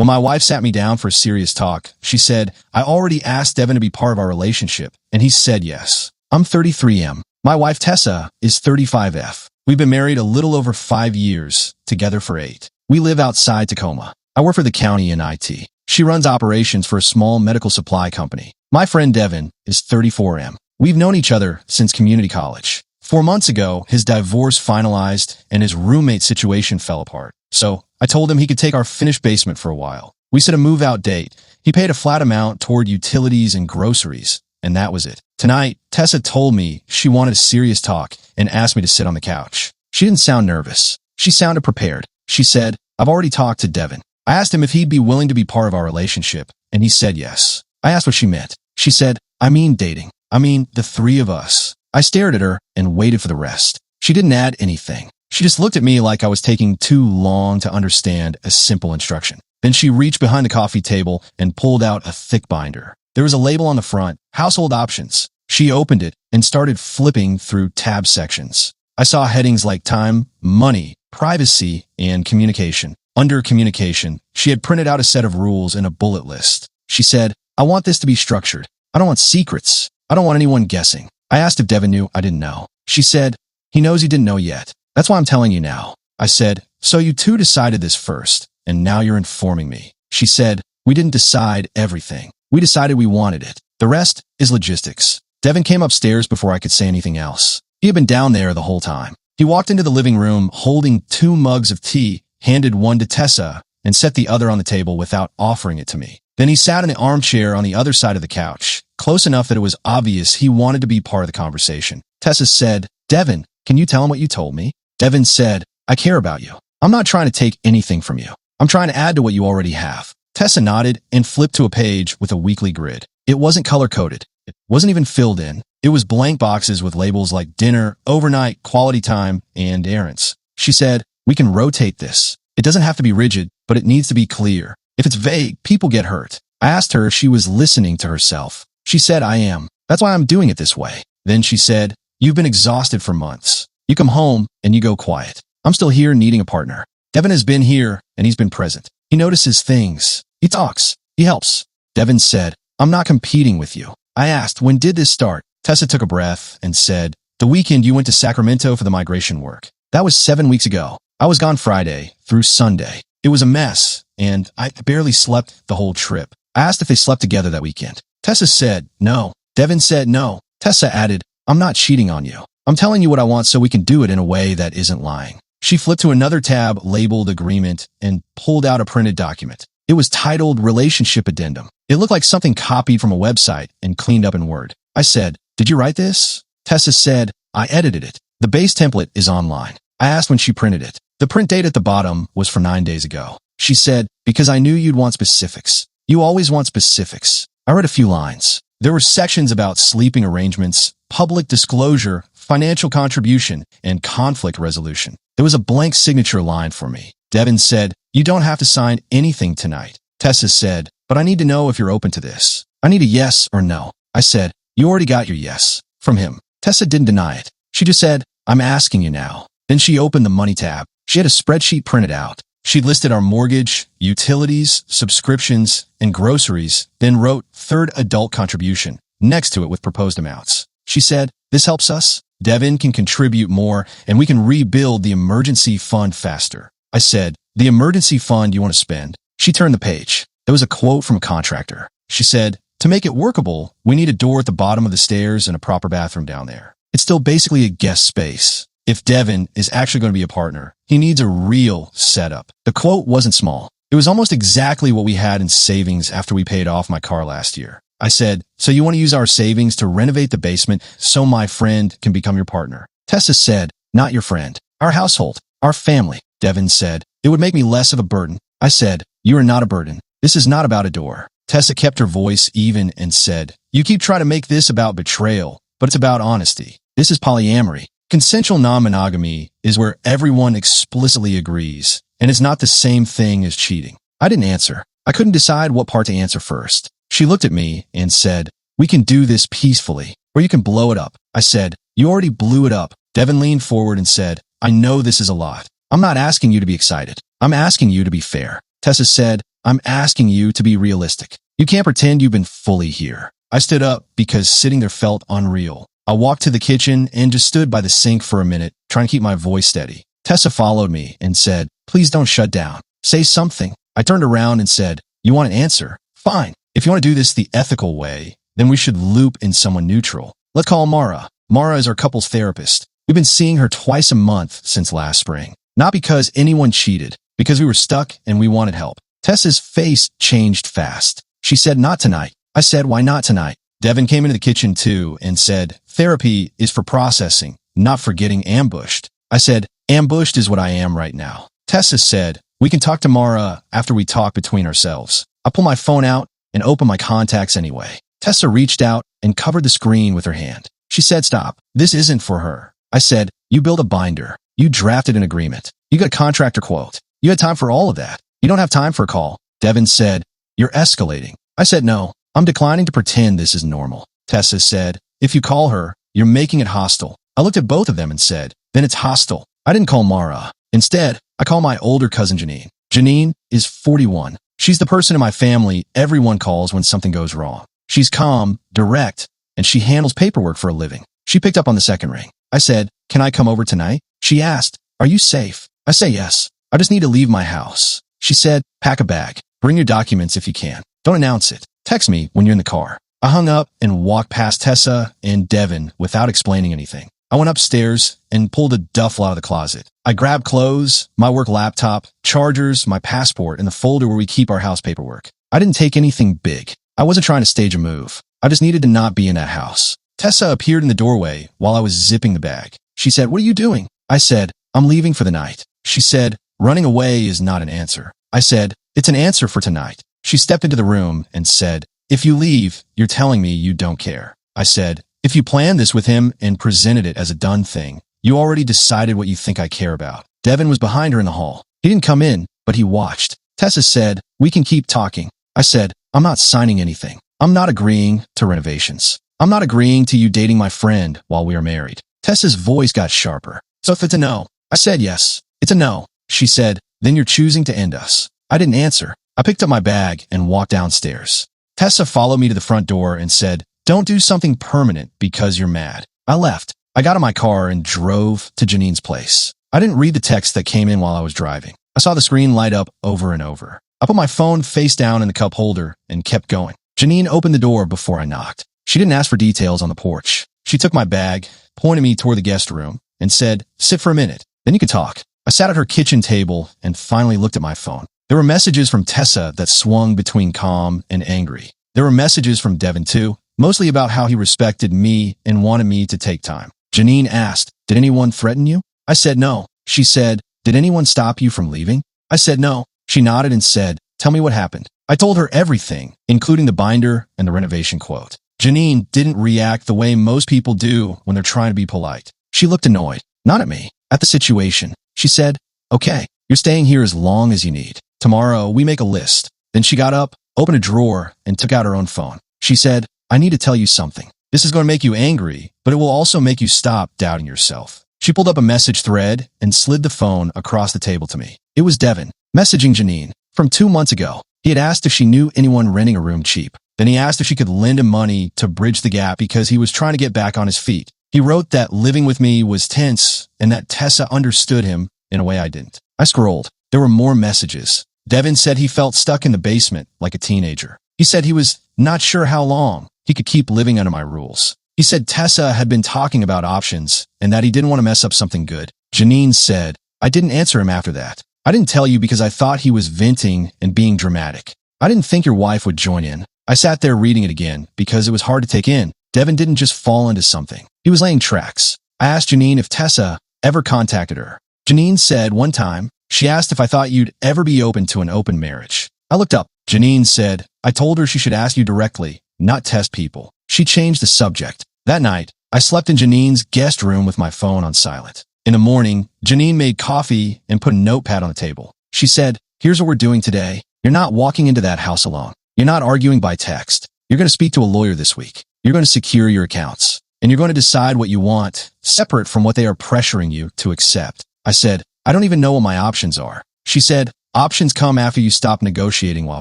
When my wife sat me down for a serious talk, she said, I already asked Devin to be part of our relationship, and he said yes. I'm 33M. My wife Tessa is 35F. We've been married a little over 5 years, together for 8. We live outside Tacoma. I work for the county in IT. She runs operations for a small medical supply company. My friend Devin is 34M. We've known each other since community college. 4 months ago, his divorce finalized and his roommate situation fell apart. So I told him he could take our finished basement for a while. We set a move-out date. He paid a flat amount toward utilities and groceries, and that was it. Tonight, Tessa told me she wanted a serious talk and asked me to sit on the couch. She didn't sound nervous. She sounded prepared. She said, I've already talked to Devin. I asked him if he'd be willing to be part of our relationship, and he said yes. I asked what she meant. She said, I mean dating. I mean the 3 of us. I stared at her and waited for the rest. She didn't add anything. She just looked at me like I was taking too long to understand a simple instruction. Then she reached behind the coffee table and pulled out a thick binder. There was a label on the front, Household Options. She opened it and started flipping through tab sections. I saw headings like time, money, privacy, and communication. Under communication, she had printed out a set of rules in a bullet list. She said, I want this to be structured. I don't want secrets. I don't want anyone guessing. I asked if Devin knew. I didn't know. She said, he knows he didn't know yet. That's why I'm telling you now. I said, so you two decided this first, and now you're informing me. She said, we didn't decide everything. We decided we wanted it. The rest is logistics. Devin came upstairs before I could say anything else. He had been down there the whole time. He walked into the living room holding 2 mugs of tea, handed one to Tessa, and set the other on the table without offering it to me. Then he sat in an armchair on the other side of the couch, close enough that it was obvious he wanted to be part of the conversation. Tessa said, Devin, can you tell him what you told me? Devin said, I care about you. I'm not trying to take anything from you. I'm trying to add to what you already have. Tessa nodded and flipped to a page with a weekly grid. It wasn't color-coded. It wasn't even filled in. It was blank boxes with labels like dinner, overnight, quality time, and errands. She said, we can rotate this. It doesn't have to be rigid, but it needs to be clear. If it's vague, people get hurt. I asked her if she was listening to herself. She said, I am. That's why I'm doing it this way. Then she said, you've been exhausted for months. You come home and you go quiet. I'm still here needing a partner. Devin has been here and he's been present. He notices things. He talks. He helps. Devin said, I'm not competing with you. I asked, when did this start? Tessa took a breath and said, the weekend you went to Sacramento for the migration work. That was 7 weeks ago. I was gone Friday through Sunday. It was a mess, and I barely slept the whole trip. I asked if they slept together that weekend. Tessa said, no. Devin said, no. Tessa added, I'm not cheating on you. I'm telling you what I want so we can do it in a way that isn't lying. She flipped to another tab labeled Agreement and pulled out a printed document. It was titled Relationship Addendum. It looked like something copied from a website and cleaned up in Word. I said, did you write this? Tessa said, I edited it. The base template is online. I asked when she printed it. The print date at the bottom was for 9 days ago. She said, because I knew you'd want specifics. You always want specifics. I read a few lines. There were sections about sleeping arrangements, public disclosure, financial contribution, and conflict resolution. There was a blank signature line for me. Devin said, you don't have to sign anything tonight. Tessa said, but I need to know if you're open to this. I need a yes or no. I said, you already got your yes from him. Tessa didn't deny it. She just said, I'm asking you now. Then she opened the money tab. She had a spreadsheet printed out. She listed our mortgage, utilities, subscriptions, and groceries, then wrote third adult contribution next to it with proposed amounts. She said, this helps us. Devin can contribute more, and we can rebuild the emergency fund faster. I said, the emergency fund you want to spend? She turned the page. There was a quote from a contractor. She said, to make it workable, we need a door at the bottom of the stairs and a proper bathroom down there. It's still basically a guest space. If Devin is actually going to be a partner, he needs a real setup. The quote wasn't small. It was almost exactly what we had in savings after we paid off my car last year. I said, so you want to use our savings to renovate the basement so my friend can become your partner? Tessa said, not your friend. Our household. Our family. Devin said, it would make me less of a burden. I said, you are not a burden. This is not about a door. Tessa kept her voice even and said, you keep trying to make this about betrayal, but it's about honesty. This is polyamory. Consensual non-monogamy is where everyone explicitly agrees, and it's not the same thing as cheating. I didn't answer. I couldn't decide what part to answer first. She looked at me and said, we can do this peacefully, or you can blow it up. I said, you already blew it up. Devin leaned forward and said, I know this is a lot. I'm not asking you to be excited. I'm asking you to be fair. Tessa said, I'm asking you to be realistic. You can't pretend you've been fully here. I stood up because sitting there felt unreal. I walked to the kitchen and just stood by the sink for a minute, trying to keep my voice steady. Tessa followed me and said, please don't shut down. Say something. I turned around and said, you want an answer? Fine. If you want to do this the ethical way, then we should loop in someone neutral. Let's call Mara. Mara is our couple's therapist. We've been seeing her twice a month since last spring. Not because anyone cheated, because we were stuck and we wanted help. Tessa's face changed fast. She said, not tonight. I said, why not tonight? Devin came into the kitchen too and said, therapy is for processing, not for getting ambushed. I said, ambushed is what I am right now. Tessa said, we can talk to Mara after we talk between ourselves. I pulled my phone out and opened my contacts anyway. Tessa reached out and covered the screen with her hand. She said, stop. This isn't for her. I said, you built a binder. You drafted an agreement. You got a contractor quote. You had time for all of that. You don't have time for a call. Devin said, you're escalating. I said, no, I'm declining to pretend this is normal. Tessa said, if you call her, you're making it hostile. I looked at both of them and said, then it's hostile. I didn't call Mara. Instead, I call my older cousin Janine. Janine is 41. She's the person in my family everyone calls when something goes wrong. She's calm, direct, and she handles paperwork for a living. She picked up on the second ring. I said, can I come over tonight? She asked, are you safe? I say yes. I just need to leave my house. She said, pack a bag. Bring your documents if you can. Don't announce it. Text me when you're in the car. I hung up and walked past Tessa and Devin without explaining anything. I went upstairs and pulled a duffel out of the closet. I grabbed clothes, my work laptop, chargers, my passport, and the folder where we keep our house paperwork. I didn't take anything big. I wasn't trying to stage a move. I just needed to not be in that house. Tessa appeared in the doorway while I was zipping the bag. She said, what are you doing? I said, I'm leaving for the night. She said, running away is not an answer. I said, it's an answer for tonight. She stepped into the room and said, if you leave, you're telling me you don't care. I said, if you planned this with him and presented it as a done thing, you already decided what you think I care about. Devin was behind her in the hall. He didn't come in, but he watched. Tessa said, we can keep talking. I said, I'm not signing anything. I'm not agreeing to renovations. I'm not agreeing to you dating my friend while we are married. Tessa's voice got sharper. So if it's a no, I said yes. It's a no. She said, then you're choosing to end us. I didn't answer. I picked up my bag and walked downstairs. Tessa followed me to the front door and said, don't do something permanent because you're mad. I left. I got in my car and drove to Janine's place. I didn't read the text that came in while I was driving. I saw the screen light up over and over. I put my phone face down in the cup holder and kept going. Janine opened the door before I knocked. She didn't ask for details on the porch. She took my bag, pointed me toward the guest room, and said, sit for a minute, then you can talk. I sat at her kitchen table and finally looked at my phone. There were messages from Tessa that swung between calm and angry. There were messages from Devin too, mostly about how he respected me and wanted me to take time. Janine asked, did anyone threaten you? I said no. She said, did anyone stop you from leaving? I said no. She nodded and said, tell me what happened. I told her everything, including the binder and the renovation quote. Janine didn't react the way most people do when they're trying to be polite. She looked annoyed, not at me, at the situation. She said, okay, you're staying here as long as you need. Tomorrow, we make a list. Then she got up, opened a drawer, and took out her own phone. She said, I need to tell you something. This is going to make you angry, but it will also make you stop doubting yourself. She pulled up a message thread and slid the phone across the table to me. It was Devin, messaging Janine. From 2 months ago, he had asked if she knew anyone renting a room cheap. Then he asked if she could lend him money to bridge the gap because he was trying to get back on his feet. He wrote that living with me was tense and that Tessa understood him in a way I didn't. I scrolled. There were more messages. Devin said he felt stuck in the basement like a teenager. He said he was not sure how long he could keep living under my rules. He said Tessa had been talking about options and that he didn't want to mess up something good. Janine said, I didn't answer him after that. I didn't tell you because I thought he was venting and being dramatic. I didn't think your wife would join in. I sat there reading it again because it was hard to take in. Devin didn't just fall into something. He was laying tracks. I asked Janine if Tessa ever contacted her. Janine said one time, she asked if I thought you'd ever be open to an open marriage. I looked up. Janine said, I told her she should ask you directly, not test people. She changed the subject. That night, I slept in Janine's guest room with my phone on silent. In the morning, Janine made coffee and put a notepad on the table. She said, here's what we're doing today. You're not walking into that house alone. You're not arguing by text. You're going to speak to a lawyer this week. You're going to secure your accounts. And you're going to decide what you want, separate from what they are pressuring you to accept. I said, I don't even know what my options are. She said, Options come after you stop negotiating while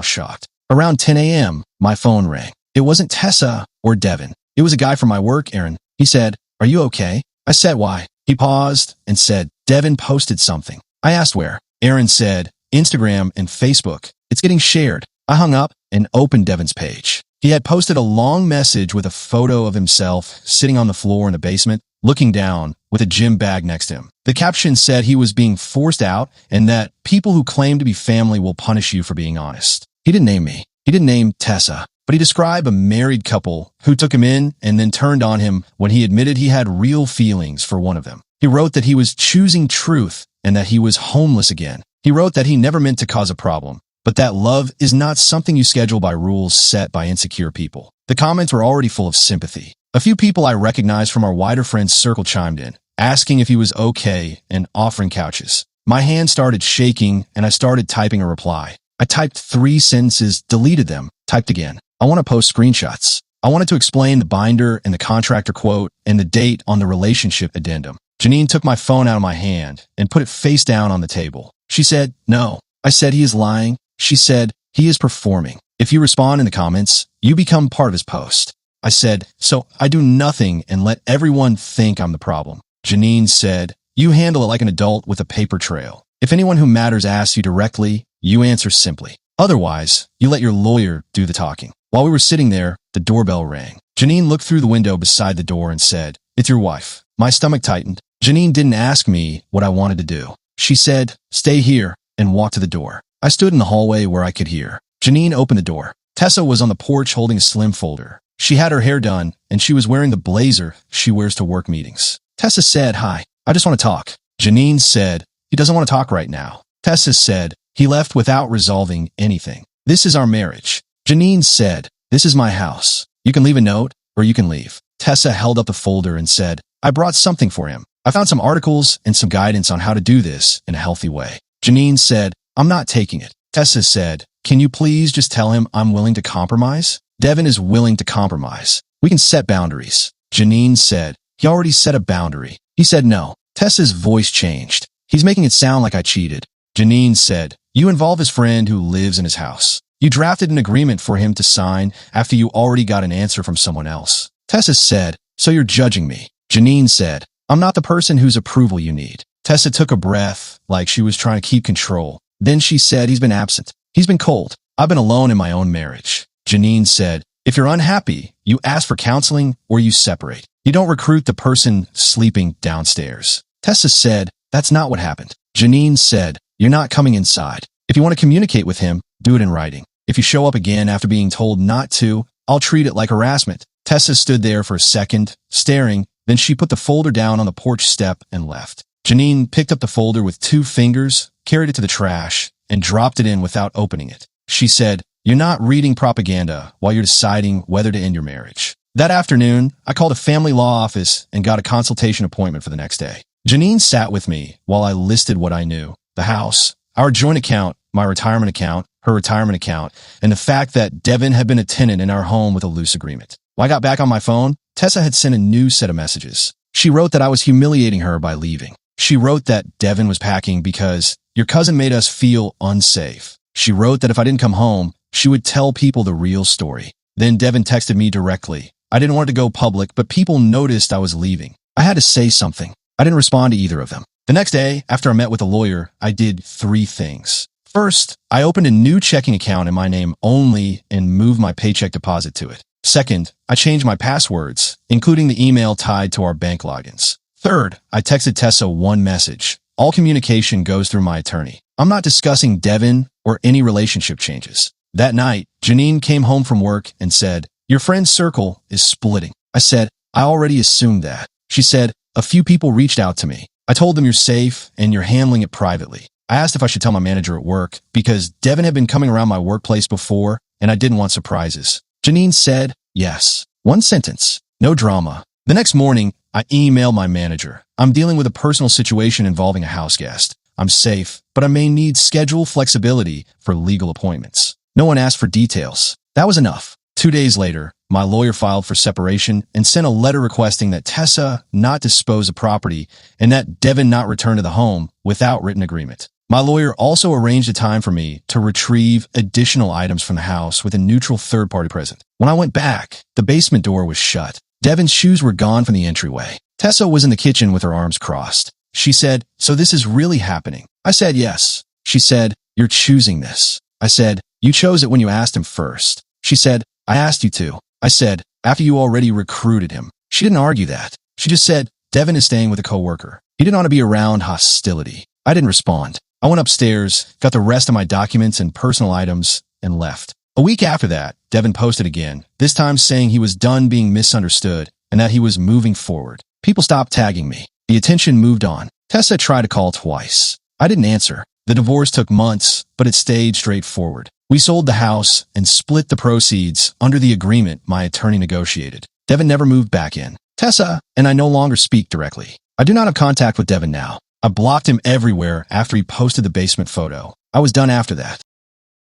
shocked. Around 10 a.m., my phone rang. It wasn't Tessa or Devin. It was a guy from my work, Aaron. He said, "Are you okay?" I said, "Why?" He paused and said, "Devin posted something." I asked where. Aaron said, "Instagram and Facebook. It's getting shared." I hung up and opened Devin's page. He had posted a long message with a photo of himself sitting on the floor in the basement, looking down with a gym bag next to him. The caption said he was being forced out and that people who claim to be family will punish you for being honest. He didn't name me. He didn't name Tessa, but he described a married couple who took him in and then turned on him when he admitted he had real feelings for one of them. He wrote that he was choosing truth and that he was homeless again. He wrote that he never meant to cause a problem, but that love is not something you schedule by rules set by insecure people. The comments were already full of sympathy. A few people I recognized from our wider friends circle chimed in, asking if he was okay and offering couches. My hand started shaking and I started typing a reply. I typed 3 sentences, deleted them, typed again. I want to post screenshots. I wanted to explain the binder and the contractor quote and the date on the relationship addendum. Janine took my phone out of my hand and put it face down on the table. She said, "No." I said, "He is lying." She said, "He is performing. If you respond in the comments, you become part of his post." I said, "So I do nothing and let everyone think I'm the problem." Janine said, "You handle it like an adult with a paper trail. If anyone who matters asks you directly, you answer simply. Otherwise, you let your lawyer do the talking." While we were sitting there, the doorbell rang. Janine looked through the window beside the door and said, "It's your wife." My stomach tightened. Janine didn't ask me what I wanted to do. She said, "Stay here," and walked to the door. I stood in the hallway where I could hear. Janine opened the door. Tessa was on the porch holding a slim folder. She had her hair done, and she was wearing the blazer she wears to work meetings. Tessa said, "Hi, I just want to talk." Janine said, "He doesn't want to talk right now." Tessa said, "He left without resolving anything. This is our marriage." Janine said, "This is my house. You can leave a note, or you can leave." Tessa held up the folder and said, "I brought something for him. I found some articles and some guidance on how to do this in a healthy way." Janine said, "I'm not taking it." Tessa said, "Can you please just tell him I'm willing to compromise?" Devin is willing to compromise. We can set boundaries. Janine said, "He already set a boundary." He said no. Tessa's voice changed. "He's making it sound like I cheated." Janine said, "You involve his friend who lives in his house. You drafted an agreement for him to sign after you already got an answer from someone else." Tessa said, "So you're judging me." Janine said, "I'm not the person whose approval you need." Tessa took a breath like she was trying to keep control. Then she said, "He's been absent. He's been cold. I've been alone in my own marriage." Janine said, "If you're unhappy, you ask for counseling or you separate. You don't recruit the person sleeping downstairs." Tessa said, "That's not what happened." Janine said, "You're not coming inside. If you want to communicate with him, do it in writing. If you show up again after being told not to, I'll treat it like harassment." Tessa stood there for a second, staring. Then she put the folder down on the porch step and left. Janine picked up the folder with 2 fingers, carried it to the trash, and dropped it in without opening it. She said, "You're not reading propaganda while you're deciding whether to end your marriage." That afternoon, I called a family law office and got a consultation appointment for the next day. Janine sat with me while I listed what I knew: the house, our joint account, my retirement account, her retirement account, and the fact that Devin had been a tenant in our home with a loose agreement. When I got back on my phone, Tessa had sent a new set of messages. She wrote that I was humiliating her by leaving. She wrote that Devin was packing because your cousin made us feel unsafe. She wrote that if I didn't come home, she would tell people the real story. Then Devin texted me directly. I didn't want it to go public, but people noticed I was leaving. I had to say something. I didn't respond to either of them. The next day, after I met with a lawyer, I did 3 things. First, I opened a new checking account in my name only and moved my paycheck deposit to it. Second, I changed my passwords, including the email tied to our bank logins. Third, I texted Tessa 1 message. All communication goes through my attorney. I'm not discussing Devin or any relationship changes. That night, Janine came home from work and said, "Your friend's circle is splitting." I said, "I already assumed that." She said, "A few people reached out to me. I told them you're safe and you're handling it privately." I asked if I should tell my manager at work because Devin had been coming around my workplace before and I didn't want surprises. Janine said, "Yes." 1 sentence. No drama. The next morning, I emailed my manager. "I'm dealing with a personal situation involving a house guest. I'm safe, but I may need schedule flexibility for legal appointments." No one asked for details. That was enough. 2 days later, my lawyer filed for separation and sent a letter requesting that Tessa not dispose of property and that Devin not return to the home without written agreement. My lawyer also arranged a time for me to retrieve additional items from the house with a neutral third party present. When I went back, the basement door was shut. Devin's shoes were gone from the entryway. Tessa was in the kitchen with her arms crossed. She said, "So this is really happening?" I said, "Yes." She said, "You're choosing this." I said, "You chose it when you asked him first." She said, "I asked you to." I said, "After you already recruited him." She didn't argue that. She just said, "Devin is staying with a coworker. He didn't want to be around hostility." I didn't respond. I went upstairs, got the rest of my documents and personal items, and left. A week after that, Devin posted again, this time saying he was done being misunderstood and that he was moving forward. People stopped tagging me. The attention moved on. Tessa tried to call twice. I didn't answer. The divorce took months, but it stayed straightforward. We sold the house and split the proceeds under the agreement my attorney negotiated. Devin never moved back in. Tessa and I no longer speak directly. I do not have contact with Devin now. I blocked him everywhere after he posted the basement photo. I was done after that.